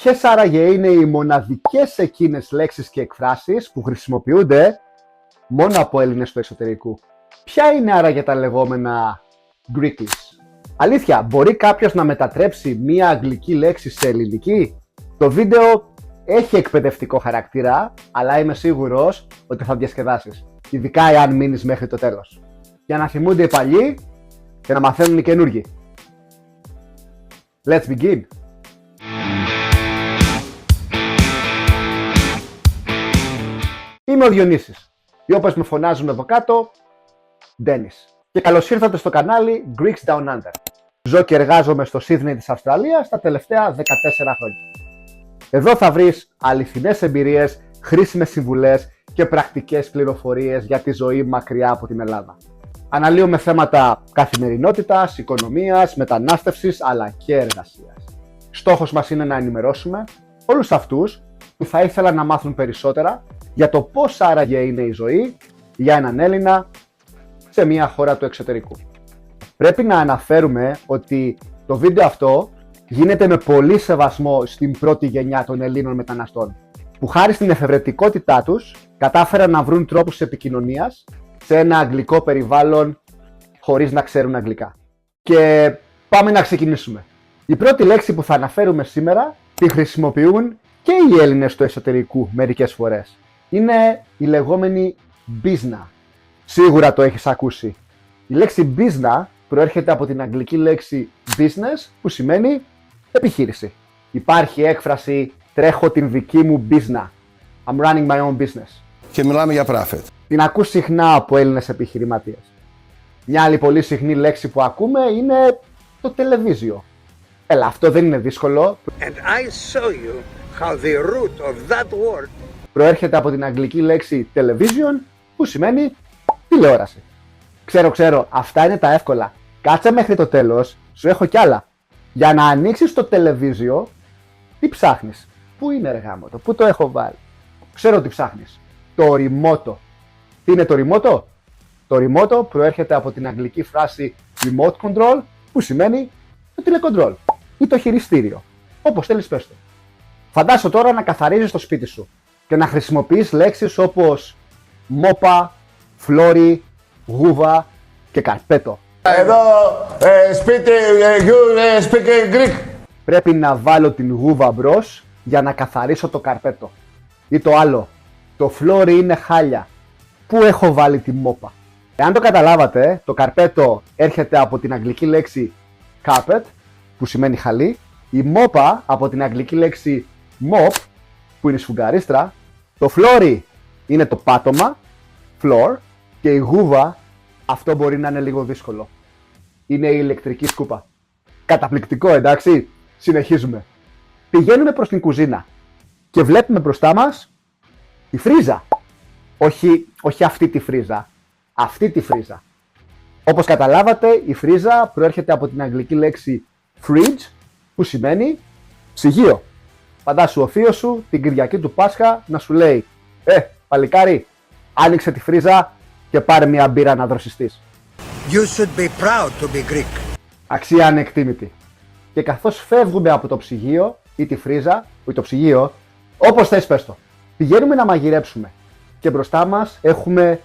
Ποιες άραγε είναι οι μοναδικές εκείνες λέξεις και εκφράσεις που χρησιμοποιούνται μόνο από Έλληνες του εξωτερικού? Ποια είναι άραγε τα λεγόμενα Greeklish? Αλήθεια, μπορεί κάποιος να μετατρέψει μία αγγλική λέξη σε ελληνική? Το βίντεο έχει εκπαιδευτικό χαρακτήρα, αλλά είμαι σίγουρος ότι θα διασκεδάσεις, ειδικά εάν μείνεις μέχρι το τέλος, για να θυμούνται οι παλιοί και να μαθαίνουν οι καινούργοι. Let's begin! Είμαι ο Διονύσης ή όπως με φωνάζουν εδώ κάτω, Ντένις. Και καλώς ήρθατε στο κανάλι Greeks Down Under. Ζω και εργάζομαι στο Σίδνεϊ της Αυστραλίας τα τελευταία 14 χρόνια. Εδώ θα βρεις αληθινές εμπειρίες, χρήσιμες συμβουλές και πρακτικές πληροφορίες για τη ζωή μακριά από την Ελλάδα. Αναλύουμε θέματα καθημερινότητας, οικονομίας, μετανάστευσης αλλά και εργασίας. Στόχος μας είναι να ενημερώσουμε όλους αυτούς που θα ήθελαν να μάθουν περισσότερα για το πώς άραγε είναι η ζωή για έναν Έλληνα σε μια χώρα του εξωτερικού. Πρέπει να αναφέρουμε ότι το βίντεο αυτό γίνεται με πολύ σεβασμό στην πρώτη γενιά των Ελλήνων μεταναστών, που χάρη στην εφευρετικότητά τους κατάφεραν να βρουν τρόπους επικοινωνίας σε ένα αγγλικό περιβάλλον χωρίς να ξέρουν αγγλικά. Και πάμε να ξεκινήσουμε. Η πρώτη λέξη που θα αναφέρουμε σήμερα τη χρησιμοποιούν και οι Έλληνες του εσωτερικού μερικές φορές. Είναι η λεγόμενη business. Σίγουρα το έχεις ακούσει. Η λέξη business προέρχεται από την αγγλική λέξη business, που σημαίνει επιχείρηση. Υπάρχει έκφραση «τρέχω την δική μου business». I'm running my own business. Και μιλάμε για profit. Την ακούς συχνά από Έλληνες επιχειρηματίες. Μια άλλη πολύ συχνή λέξη που ακούμε είναι το τελεβίζιο. Έλα, αυτό δεν είναι δύσκολο. And I show you how the root of that word Προέρχεται από την αγγλική λέξη television, που σημαίνει τηλεόραση. Ξέρω, αυτά είναι τα εύκολα. Κάτσε μέχρι το τέλος, σου έχω κι άλλα. Για να ανοίξεις το τελεβίζιο, τι ψάχνεις? Πού είναι εργάμωτο, πού το έχω βάλει? Ξέρω τι ψάχνεις. Το remote. Τι είναι το remote? Το remote προέρχεται από την αγγλική φράση remote control, που σημαίνει το τηλεκοντρόλ ή το χειριστήριο. Όπως θέλεις πες το. Φαντάσου τώρα να καθαρίζεις το σπίτι σου και να χρησιμοποιείς λέξεις όπως μόπα, φλόρι, γούβα και καρπέτο. Εδώ σπίτι, you speak Greek. Πρέπει να βάλω την γούβα μπρος για να καθαρίσω το καρπέτο. Ή το άλλο, το φλόρι είναι χάλια. Πού έχω βάλει τη μόπα? Εάν το καταλάβατε, το καρπέτο έρχεται από την αγγλική λέξη carpet, που σημαίνει χαλί. Η μόπα από την αγγλική λέξη mop, που είναι σφουγγαρίστρα. Το φλόρι είναι το πάτωμα, floor. Και η γούβα, αυτό μπορεί να είναι λίγο δύσκολο. Είναι η ηλεκτρική σκούπα. Καταπληκτικό, εντάξει. Συνεχίζουμε. Πηγαίνουμε προς την κουζίνα και βλέπουμε μπροστά μας τη φρίζα. Όχι αυτή τη φρίζα. Αυτή τη φρίζα. Όπως καταλάβατε, η φρίζα προέρχεται από την αγγλική λέξη fridge, που σημαίνει ψυγείο. Φαντάσου ο θείος σου την Κυριακή του Πάσχα να σου λέει παλικάρι, άνοιξε τη φρίζα και πάρε μια μπύρα να δροσιστείς. you should be proud to be Greek. Αξία ανεκτήμητη. Και καθώς φεύγουμε από το ψυγείο ή τη φρίζα ή το ψυγείο, όπως θες πες το, πηγαίνουμε να μαγειρέψουμε και μπροστά μας έχουμε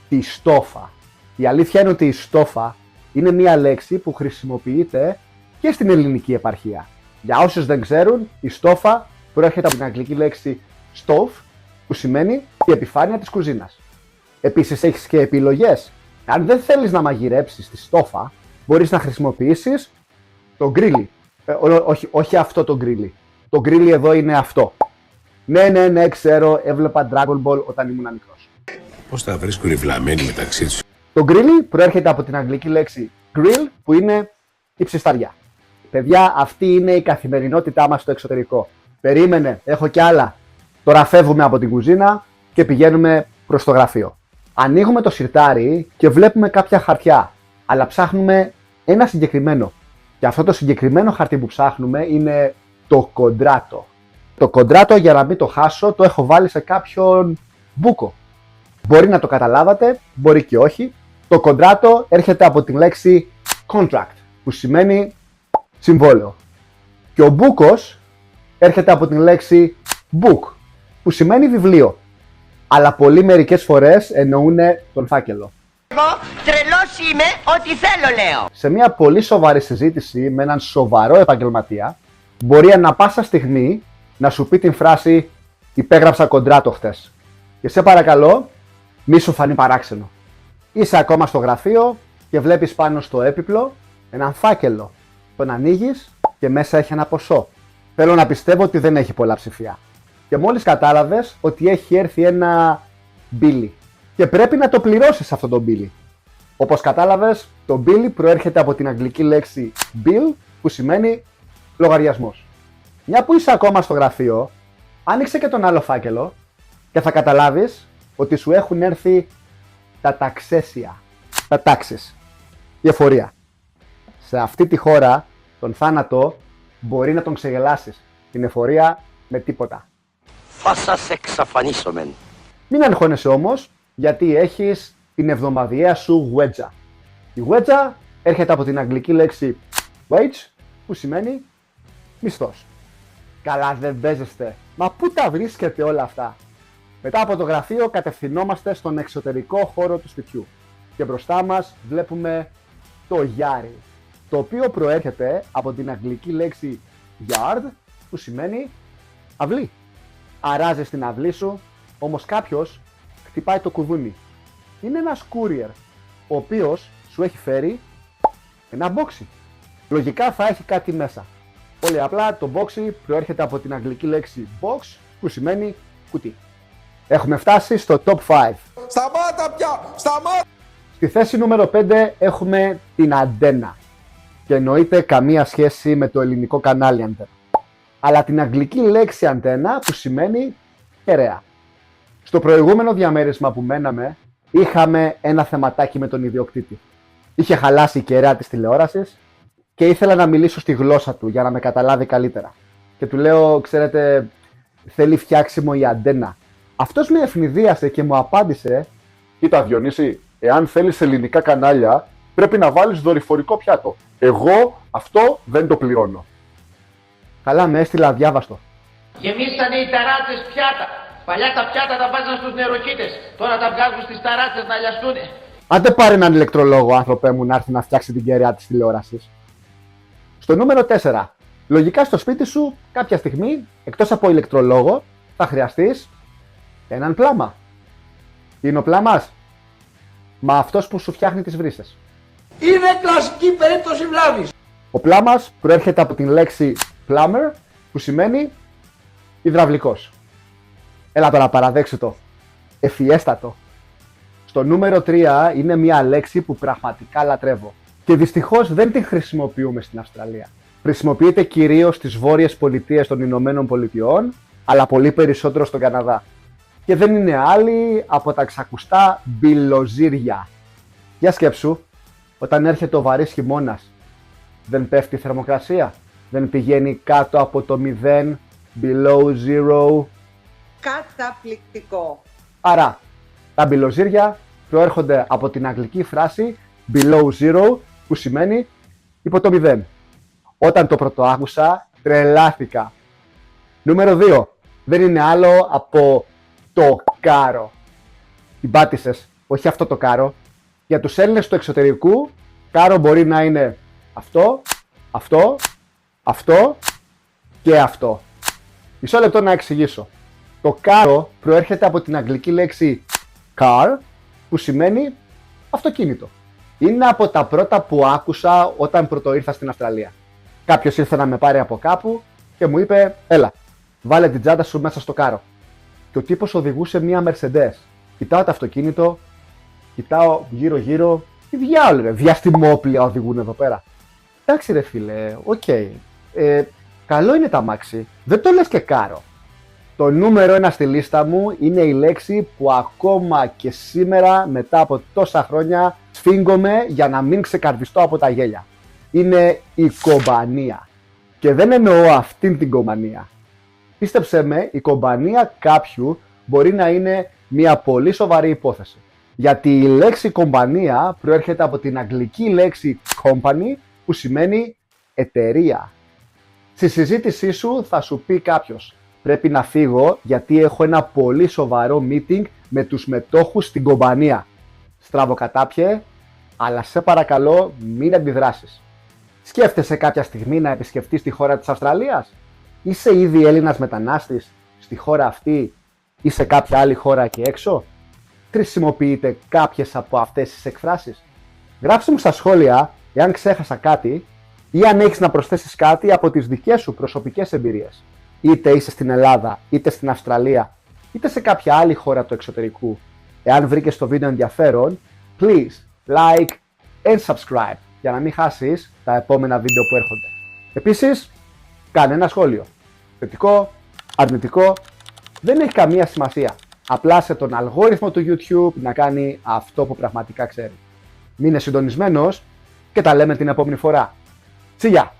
τη στόφα. Η αλήθεια είναι ότι η στόφα είναι μια λέξη που χρησιμοποιείται και στην ελληνική επαρχία. Για όσους δεν ξέρουν, η στόφα προέρχεται από την αγγλική λέξη stove, που σημαίνει η επιφάνεια της κουζίνας. Επίσης έχεις και επιλογές. Αν δεν θέλεις να μαγειρέψεις τη στόφα, μπορείς να χρησιμοποιήσεις το γκρίλι. Όχι αυτό το γκρίλι. Το γκρίλι εδώ είναι αυτό. Ναι, ξέρω, έβλεπα Dragon Ball όταν ήμουν μικρός. Πώς τα βρίσκουν οι βλαμμένοι μεταξύ τους? Το γκρίλι προέρχεται από την αγγλική λέξη grill, που είναι η ψισταριά. Παιδιά, αυτή είναι η καθημερινότητά μας στο εξωτερικό. Περίμενε, έχω κι άλλα. Τώρα φεύγουμε από την κουζίνα και πηγαίνουμε προς το γραφείο. Ανοίγουμε το σιρτάρι και βλέπουμε κάποια χαρτιά, αλλά ψάχνουμε ένα συγκεκριμένο. Και αυτό το συγκεκριμένο χαρτί που ψάχνουμε είναι το κοντράτο. Το κοντράτο, για να μην το χάσω, το έχω βάλει σε κάποιον μπούκο. Μπορεί να το καταλάβατε, μπορεί και όχι. Το κοντράτο έρχεται από την λέξη contract, που σημαίνει συμβόλαιο. Και ο μπούκος έρχεται από την λέξη book, που σημαίνει βιβλίο. Αλλά πολλοί μερικές φορές εννοούν τον φάκελο. Εγώ τρελός είμαι, ό,τι θέλω λέω. Σε μια πολύ σοβαρή συζήτηση με έναν σοβαρό επαγγελματία, μπορεί ανά πάσα στιγμή να σου πει την φράση «Υπέγραψα κοντράτο χτες». Και σε παρακαλώ, μη σου φανεί παράξενο. Είσαι ακόμα στο γραφείο και βλέπεις πάνω στο έπιπλο έναν φάκελο. Τον ανοίγεις και μέσα έχει ένα ποσό. Θέλω να πιστεύω ότι δεν έχει πολλά ψηφιά. Και μόλις κατάλαβες ότι έχει έρθει ένα μπίλι. Και πρέπει να το πληρώσεις αυτό το μπίλι. Όπως κατάλαβες, το μπίλι προέρχεται από την αγγλική λέξη bill, που σημαίνει λογαριασμός. Μια που είσαι ακόμα στο γραφείο, άνοιξε και τον άλλο φάκελο και θα καταλάβεις ότι σου έχουν έρθει τα ταξέσια. Τα τάξεις. Η εφορία. Σε αυτή τη χώρα, τον θάνατο μπορεί να τον ξεγελάσεις. Την εφορία με τίποτα. Θα σας εξαφανίσω μεν. Μην αγχώνεσαι όμως, γιατί έχεις την εβδομαδιαία σου wedge. Η wedge έρχεται από την αγγλική λέξη wage, που σημαίνει μισθός. Καλά, δεν παίζεστε. Μα πού τα βρίσκετε όλα αυτά? Μετά από το γραφείο κατευθυνόμαστε στον εξωτερικό χώρο του σπιτιού. Και μπροστά μας βλέπουμε το γιάρι, το οποίο προέρχεται από την αγγλική λέξη yard, που σημαίνει αυλή. Αράζεις την αυλή σου, όμως κάποιος χτυπάει το κουδούνι. Είναι ένας courier, ο οποίος σου έχει φέρει ένα boxy. Λογικά θα έχει κάτι μέσα. Πολύ απλά το boxy προέρχεται από την αγγλική λέξη box, που σημαίνει κουτί. Έχουμε φτάσει στο top 5. Σταμάτα πια! Σταμάτα! Στη θέση νούμερο 5 έχουμε την αντένα. Και εννοείται καμία σχέση με το ελληνικό κανάλι αντένα. Αλλά την αγγλική λέξη αντένα, που σημαίνει κεραία. Στο προηγούμενο διαμέρισμα που μέναμε, είχαμε ένα θεματάκι με τον ιδιοκτήτη. Είχε χαλάσει η κεραία της τηλεόρασης και ήθελα να μιλήσω στη γλώσσα του για να με καταλάβει καλύτερα. Και του λέω, ξέρετε, θέλει φτιάξιμο η αντένα. Αυτός με ευνηδίασε και μου απάντησε, κοίτα Διονύση, εάν θέλεις ελληνικά κανάλια, πρέπει να βάλεις δορυφορικό πιάτο. Εγώ αυτό δεν το πληρώνω. καλά, με έστειλε αδιάβαστο. Γεμίσανε οι ταράτσες πιάτα. Παλιά τα πιάτα τα βάζαν στους νεροκύτες. Τώρα τα βγάζουν στις ταράτσες να λιαστούνε. Άντε πάρε έναν ηλεκτρολόγο, άνθρωπέ μου, να έρθει να φτιάξει την κεραία της τηλεόρασης. Στο νούμερο 4. Λογικά στο σπίτι σου, κάποια στιγμή, εκτός από ηλεκτρολόγο, θα χρειαστείς έναν πλάμα. Τι είναι ο πλάμας? Μα αυτός που σου φτιάχνει τις βρύσες. Είναι κλασική περίπτωση βλάβης. Ο πλάμας προέρχεται από την λέξη plumber, που σημαίνει υδραυλικός. Έλα τώρα, παραδέξου το. Ευφιέστατο. Στο νούμερο 3 είναι μια λέξη που πραγματικά λατρεύω. Και δυστυχώς δεν την χρησιμοποιούμε στην Αυστραλία. Χρησιμοποιείται κυρίως στις βόρειες πολιτείες των Ηνωμένων Πολιτειών, αλλά πολύ περισσότερο στον Καναδά. Και δεν είναι άλλη από τα ξακουστά μπιλοζύρια. Για σκέψου, όταν έρχεται ο βαρύς χειμώνας, δεν πέφτει η θερμοκρασία, δεν πηγαίνει κάτω από το 0, below zero. Καταπληκτικό. Άρα, τα μπιλοζύρια προέρχονται από την αγγλική φράση below zero, που σημαίνει υπό το 0. Όταν το πρωτοάκουσα, τρελάθηκα. Νούμερο 2. Δεν είναι άλλο από το κάρο. Την πάτησες, όχι αυτό το κάρο. Για τους Έλληνες του εξωτερικού, κάρο μπορεί να είναι αυτό, αυτό, αυτό και αυτό. Μισό λεπτό να εξηγήσω. Το κάρο προέρχεται από την αγγλική λέξη car, που σημαίνει αυτοκίνητο. Είναι από τα πρώτα που άκουσα όταν πρώτο ήρθα στην Αυστραλία. Κάποιος ήρθε να με πάρει από κάπου και μου είπε, έλα, βάλε την τσάντα σου μέσα στο κάρο. Και ο τύπος οδηγούσε μία Mercedes. Κοιτάω το αυτοκίνητο, κοιτάω γύρω-γύρω, τι διάολο ρε, διαστημόπλια οδηγούν εδώ πέρα. Εντάξει ρε φίλε, οκ. Καλό είναι τα αμάξι, δεν το λες και κάρο. Το νούμερο 1 στη λίστα μου είναι η λέξη που ακόμα και σήμερα, μετά από τόσα χρόνια, σφίγγομαι για να μην ξεκαρδιστώ από τα γέλια. Είναι η κομπανία. Και δεν εννοώ αυτήν την κομπανία. Πίστεψέ με, η κομπανία κάποιου μπορεί να είναι μια πολύ σοβαρή υπόθεση. Γιατί η λέξη κομπανία προέρχεται από την αγγλική λέξη company, που σημαίνει εταιρεία. Στη συζήτησή σου θα σου πει κάποιος: πρέπει να φύγω γιατί έχω ένα πολύ σοβαρό meeting με τους μετόχους στην κομπανία. Στραβοκατάπιε, αλλά σε παρακαλώ μην αντιδράσεις. Σκέφτεσαι κάποια στιγμή να επισκεφτείς τη χώρα της Αυστραλίας? Είσαι ήδη Έλληνας μετανάστης στη χώρα αυτή ή σε κάποια άλλη χώρα και έξω? Χρησιμοποιείτε κάποιες από αυτές τις εκφράσεις? Γράψτε μου στα σχόλια εάν ξέχασα κάτι ή αν έχεις να προσθέσεις κάτι από τις δικές σου προσωπικές εμπειρίες. Είτε είσαι στην Ελλάδα, είτε στην Αυστραλία, είτε σε κάποια άλλη χώρα του εξωτερικού. Εάν βρήκες το βίντεο ενδιαφέρον, please like and subscribe για να μην χάσεις τα επόμενα βίντεο που έρχονται. Επίσης, κάνε ένα σχόλιο. Θετικό, αρνητικό, δεν έχει καμία σημασία. Απλά σε τον αλγόριθμο του YouTube να κάνει αυτό που πραγματικά ξέρει. Μείνε συντονισμένος και τα λέμε την επόμενη φορά. Τσιγιά!